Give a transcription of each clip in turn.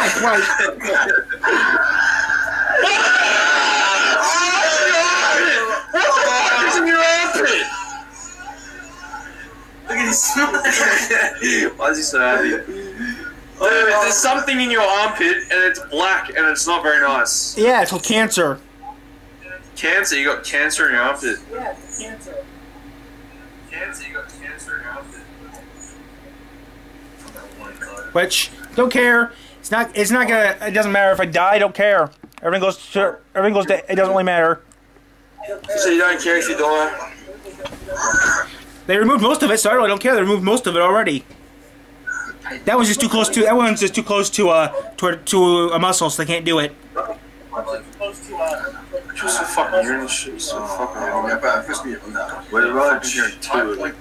black, right? What the fuck is in your armpit? Look at his Why is he so happy? There's something in your armpit, and it's black, and it's not very nice. Yeah, it's called cancer. Cancer? You got cancer in your armpit? Yeah, it's cancer. Cancer? You got cancer in your armpit? Which, don't care. It's not gonna. It doesn't matter if I die. Don't care. Everything goes to. It doesn't really matter. So you don't care if you die? They removed most of it, so I really don't care. They removed most of it already. That one's just too close to. That one's just too close to a muscle, so they can't do it. Just so fucking weird and shit. So fucking weird. What about here too? Like,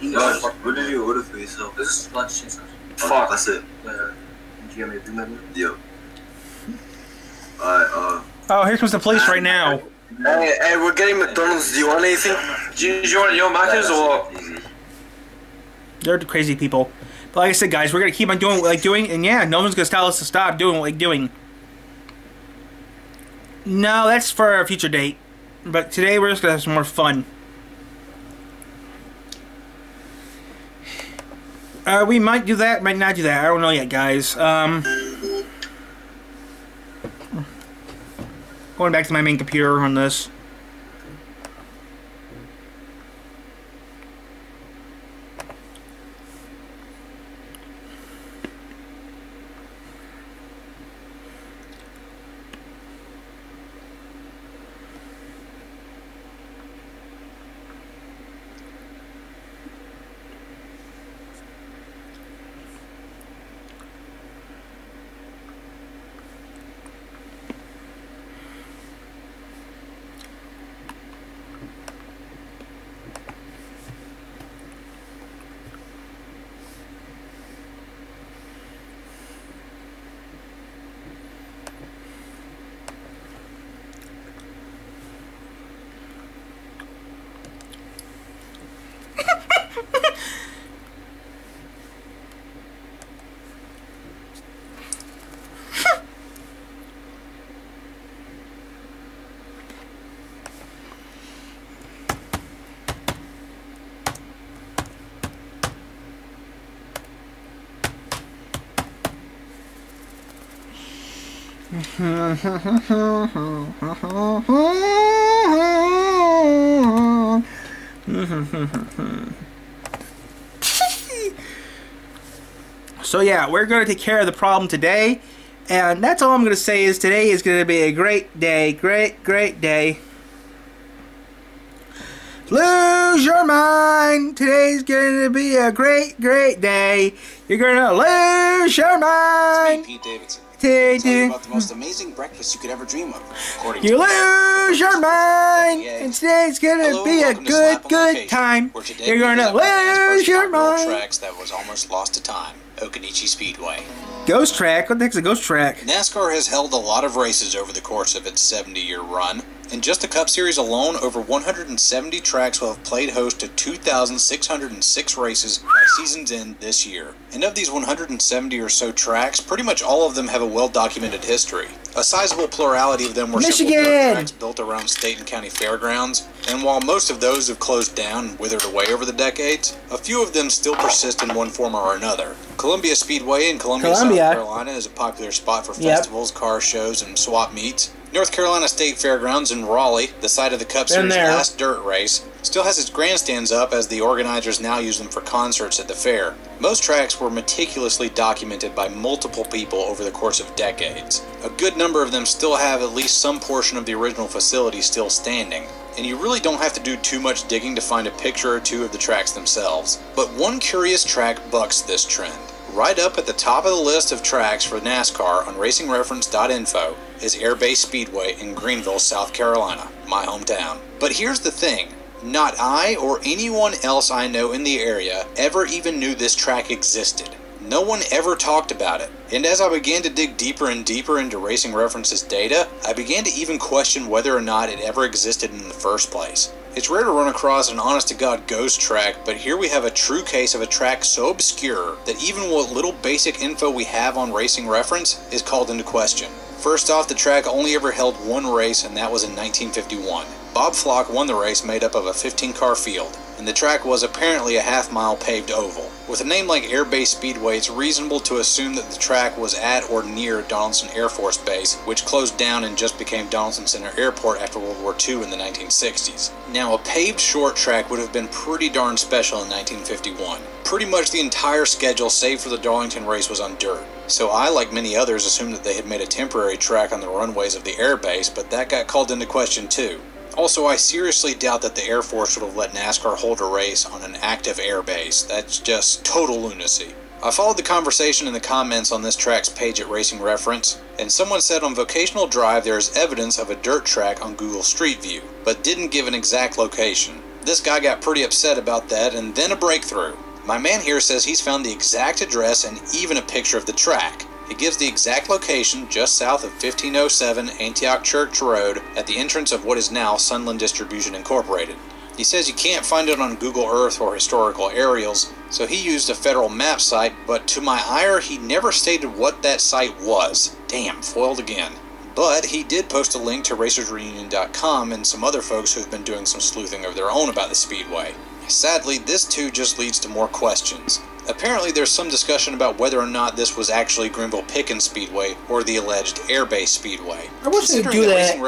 what did you order for yourself? This is lunch cheese. Fuck, that's it. Yo. Alright, Oh, here comes the police right now. Hey, we're getting McDonald's. Do you want anything? Do you want your Macca's or? They're the crazy people. But like I said, guys, we're gonna keep on doing what we're doing, and yeah, no one's gonna tell us to stop doing what we're doing. No, that's for a future date. But today we're just gonna have some more fun. We might do that, might not do that. I don't know yet, guys. Going back to my main computer on this. So yeah, we're going to take care of the problem today, and that's all I'm going to say is today is going to be a great day, great day. Lose your mind, today's going to be a great day. You're going to lose your mind. It's me, Pete Davidson. Tell you about the most amazing breakfast you could ever dream of. You lose your mind, and today's gonna be a good time. You're gonna lose your mind. Tracks that was almost lost to time. Okanichi Speedway. Ghost track? What the heck's a ghost track? NASCAR has held a lot of races over the course of its 70-year run. In just the Cup Series alone, over 170 tracks will have played host to 2,606 races by season's end this year. And of these 170 or so tracks, pretty much all of them have a well-documented history. A sizable plurality of them were simple dirt tracks built around state and county fairgrounds, and while most of those have closed down and withered away over the decades, a few of them still persist in one form or another. Columbia Speedway in Columbia, South Carolina is a popular spot for festivals, car shows, and swap meets. North Carolina State Fairgrounds in Raleigh, the site of the Cup Series' last dirt race, still has its grandstands up as the organizers now use them for concerts at the fair. Most tracks were meticulously documented by multiple people over the course of decades. A good number of them still have at least some portion of the original facility still standing, and you really don't have to do too much digging to find a picture or two of the tracks themselves. But one curious track bucks this trend. Right up at the top of the list of tracks for NASCAR on RacingReference.info is Air Base Speedway in Greenville, South Carolina, my hometown. But here's the thing. Not I or anyone else I know in the area ever even knew this track existed. No one ever talked about it. And as I began to dig deeper and deeper into Racing Reference's data, I began to even question whether or not it ever existed in the first place. It's rare to run across an honest-to-God ghost track, but here we have a true case of a track so obscure that even what little basic info we have on Racing Reference is called into question. First off, the track only ever held one race, and that was in 1951. Bob Flock won the race made up of a 15-car field, and the track was apparently a half-mile paved oval. With a name like Air Base Speedway, it's reasonable to assume that the track was at or near Donaldson Air Force Base, which closed down and just became Donaldson Center Airport after World War II in the 1960s. Now, a paved short track would have been pretty darn special in 1951. Pretty much the entire schedule, save for the Darlington race, was on dirt. So I, like many others, assumed that they had made a temporary track on the runways of the air base, but that got called into question too. Also, I seriously doubt that the Air Force would have let NASCAR hold a race on an active air base. That's just total lunacy. I followed the conversation in the comments on this track's page at Racing Reference, and someone said on Vocational Drive there is evidence of a dirt track on Google Street View, but didn't give an exact location. This guy got pretty upset about that, and then a breakthrough. My man here says he's found the exact address and even a picture of the track. It gives the exact location just south of 1507 Antioch Church Road at the entrance of what is now Sunland Distribution Incorporated. He says you can't find it on Google Earth or historical aerials, so he used a federal map site, but to my ire, he never stated what that site was. Damn, foiled again. But he did post a link to RacersReunion.com and some other folks who have been doing some sleuthing of their own about the Speedway. Sadly, this too just leads to more questions. Apparently, there's some discussion about whether or not this was actually Greenville-Pickens Speedway or the alleged Air Base Speedway. I wish they do that. I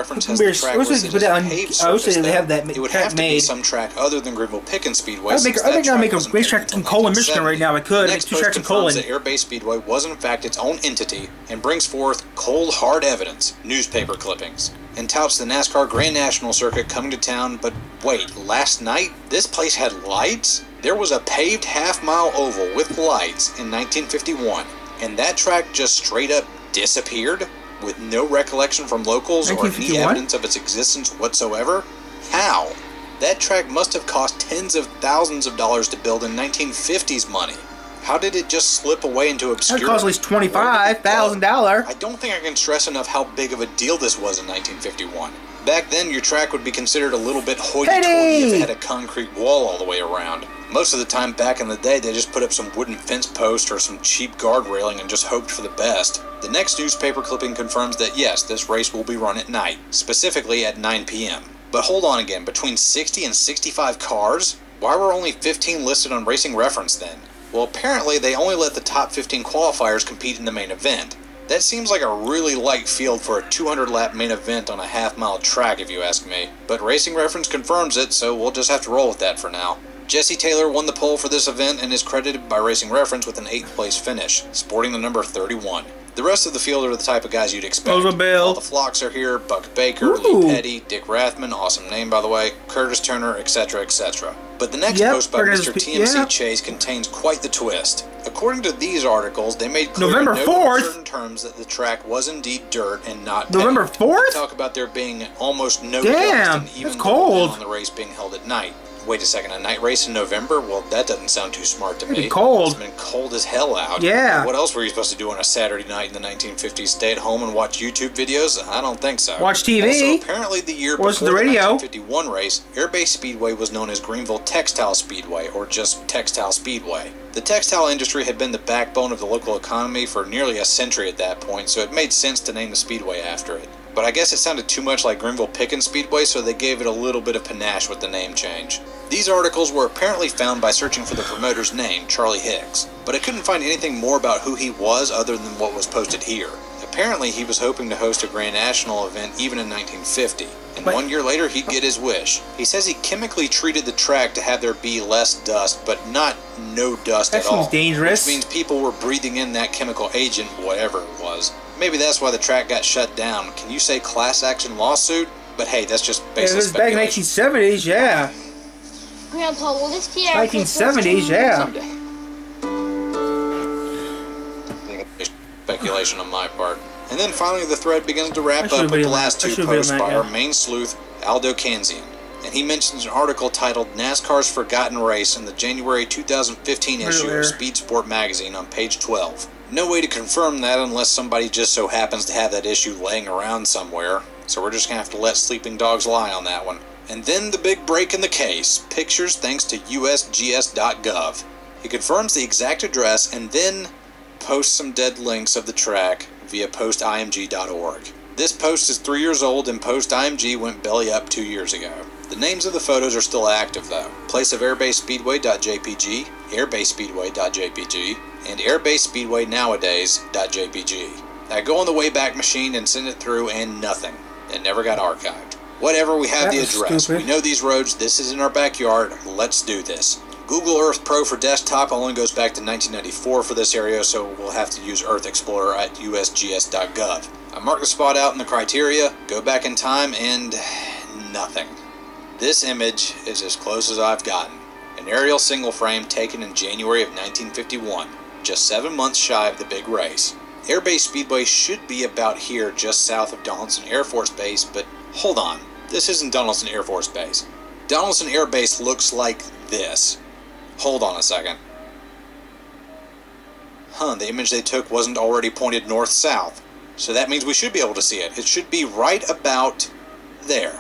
wish they have that. It would have to be some track other than Greenville-Pickens Speedway. I think I'd make a racetrack in Colon, Michigan right now. I could. The next two tracks in Colon. The Air Base Speedway was in fact its own entity and brings forth cold, hard evidence, newspaper clippings, and touts the NASCAR Grand National Circuit coming to town. But wait, last night this place had lights? There was a paved half-mile oval with lights in 1951, and that track just straight up disappeared with no recollection from locals or any evidence of its existence whatsoever? How? That track must have cost tens of thousands of dollars to build in 1950s money. How did it just slip away into obscurity? It cost at least $25,000. I don't think I can stress enough how big of a deal this was in 1951. Back then, your track would be considered a little bit hoity-toity if it had a concrete wall all the way around. Most of the time back in the day, they just put up some wooden fence post or some cheap guard railing and just hoped for the best. The next newspaper clipping confirms that yes, this race will be run at night, specifically at 9 p.m. But hold on again, between 60 and 65 cars? Why were only 15 listed on Racing Reference then? Well, apparently they only let the top 15 qualifiers compete in the main event. That seems like a really light field for a 200-lap main event on a half-mile track, if you ask me. But Racing Reference confirms it, so we'll just have to roll with that for now. Jesse Taylor won the pole for this event and is credited by Racing Reference with an 8th place finish, sporting the number 31. The rest of the field are the type of guys you'd expect. All the Flocks are here: Buck Baker, Lee Petty, Dick Rathman, awesome name by the way, Curtis Turner, etc., etc. But the next post by Mr. TMC Chase contains quite the twist. According to these articles, they made clear in no certain terms that the track was indeed dirt and not November 4th? They talk about there being almost no dust and even cold on the race being held at night. Wait a second, a night race in November? Well, that doesn't sound too smart to me. Cold. It's been cold as hell out. Yeah. What else were you supposed to do on a Saturday night in the 1950s? Stay at home and watch YouTube videos? I don't think so. Watch TV. Also, apparently the year before the 1951 race, Air Base Speedway was known as Greenville Textile Speedway, or just Textile Speedway. The textile industry had been the backbone of the local economy for nearly a century at that point, so it made sense to name the speedway after it. But I guess it sounded too much like Greenville-Pickens Speedway, so they gave it a little bit of panache with the name change. These articles were apparently found by searching for the promoter's name, Charlie Hicks, but I couldn't find anything more about who he was other than what was posted here. Apparently he was hoping to host a Grand National event even in 1950, and 1 year later he'd get his wish. He says he chemically treated the track to have there be less dust, but not no dust at all. That seems dangerous. Which means people were breathing in that chemical agent, whatever it was. Maybe that's why the track got shut down. Can you say class action lawsuit? But hey, that's just basic speculation. Back in 1970s, yeah. Grandpa, will this be our 1970s, yeah. Speculation on my part. And then finally the thread begins to wrap up with the last two posts by our main sleuth, Aldo Kanzian. And he mentions an article titled NASCAR's Forgotten Race in the January 2015 issue of Speed Sport magazine on page 12. No way to confirm that unless somebody just so happens to have that issue laying around somewhere, so we're just going to have to let sleeping dogs lie on that one. And then the big break in the case, pictures thanks to usgs.gov. He confirms the exact address and then posts some dead links of the track via postimg.org. This post is 3 years old and postimg went belly up 2 years ago. The names of the photos are still active though. Place of airbasespeedway.jpg, airbasespeedway.jpg, and airbasespeedwaynowadays.jpg. I go on the Wayback Machine and send it through and nothing. It never got archived. Whatever, we have the address. We know these roads, this is in our backyard, let's do this. Google Earth Pro for desktop only goes back to 1994 for this area, so we'll have to use Earth Explorer at usgs.gov. I mark the spot out in the criteria, go back in time, and nothing. This image is as close as I've gotten. An aerial single frame taken in January of 1951, just 7 months shy of the big race. Airbase Speedway should be about here, just south of Donaldson Air Force Base, but hold on, this isn't Donaldson Air Force Base. Donaldson Air Base looks like this. Hold on a second. The image they took wasn't already pointed north-south, so that means we should be able to see it. It should be right about there.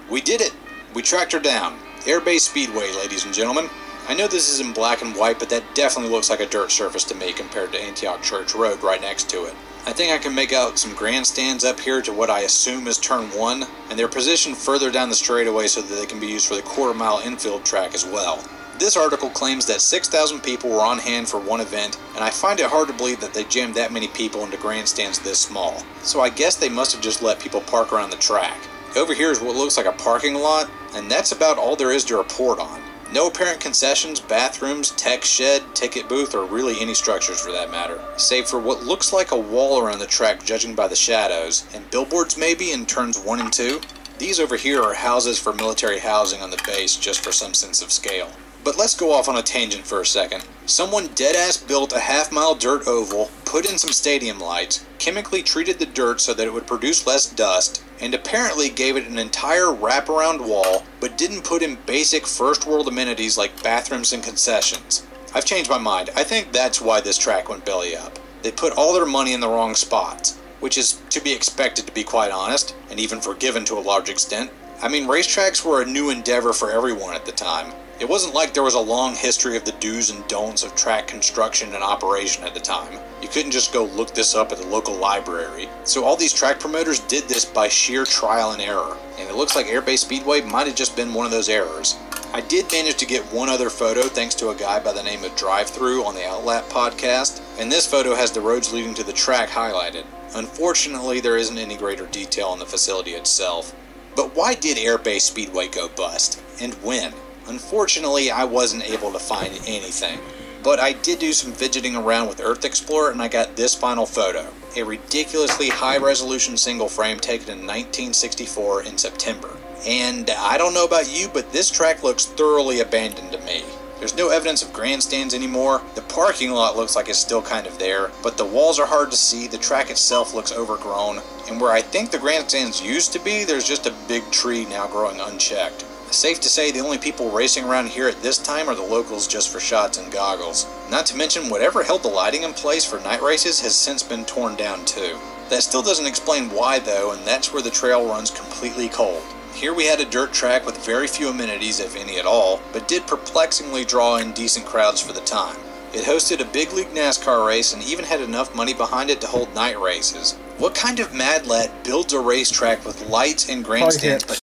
We did it. We tracked her down. Airbase Speedway, ladies and gentlemen. I know this is in black and white, but that definitely looks like a dirt surface to me compared to Antioch Church Road right next to it. I think I can make out some grandstands up here to what I assume is turn 1, and they're positioned further down the straightaway so that they can be used for the quarter-mile infield track as well. This article claims that 6,000 people were on hand for one event, and I find it hard to believe that they jammed that many people into grandstands this small. So I guess they must have just let people park around the track. Over here is what looks like a parking lot, and that's about all there is to report on. No apparent concessions, bathrooms, tech shed, ticket booth, or really any structures for that matter, save for what looks like a wall around the track judging by the shadows, and billboards maybe in turns 1 and 2. These over here are houses for military housing on the base just for some sense of scale. But let's go off on a tangent for a second. Someone dead-ass built a half-mile dirt oval, put in some stadium lights, chemically treated the dirt so that it would produce less dust, and apparently gave it an entire wraparound wall, but didn't put in basic first-world amenities like bathrooms and concessions. I've changed my mind. I think that's why this track went belly up. They put all their money in the wrong spots, which is to be expected, to be quite honest, and even forgiven to a large extent. I mean, racetracks were a new endeavor for everyone at the time. It wasn't like there was a long history of the do's and don'ts of track construction and operation at the time. You couldn't just go look this up at the local library. So all these track promoters did this by sheer trial and error. And it looks like Airbase Speedway might have just been one of those errors. I did manage to get one other photo thanks to a guy by the name of Drive-Thru on the Outlap podcast. And this photo has the roads leading to the track highlighted. Unfortunately, there isn't any greater detail on the facility itself. But why did Airbase Speedway go bust? And when? Unfortunately, I wasn't able to find anything. But I did do some fidgeting around with Earth Explorer and I got this final photo. A ridiculously high-resolution single frame taken in 1964 in September. And I don't know about you, but this track looks thoroughly abandoned to me. There's no evidence of grandstands anymore, the parking lot looks like it's still kind of there, but the walls are hard to see, the track itself looks overgrown, and where I think the grandstands used to be, there's just a big tree now growing unchecked. Safe to say the only people racing around here at this time are the locals just for shots and goggles. Not to mention whatever held the lighting in place for night races has since been torn down too. That still doesn't explain why though, and that's where the trail runs completely cold. Here we had a dirt track with very few amenities, if any at all, but did perplexingly draw in decent crowds for the time. It hosted a big league NASCAR race and even had enough money behind it to hold night races. What kind of mad lad builds a racetrack with lights and grandstands but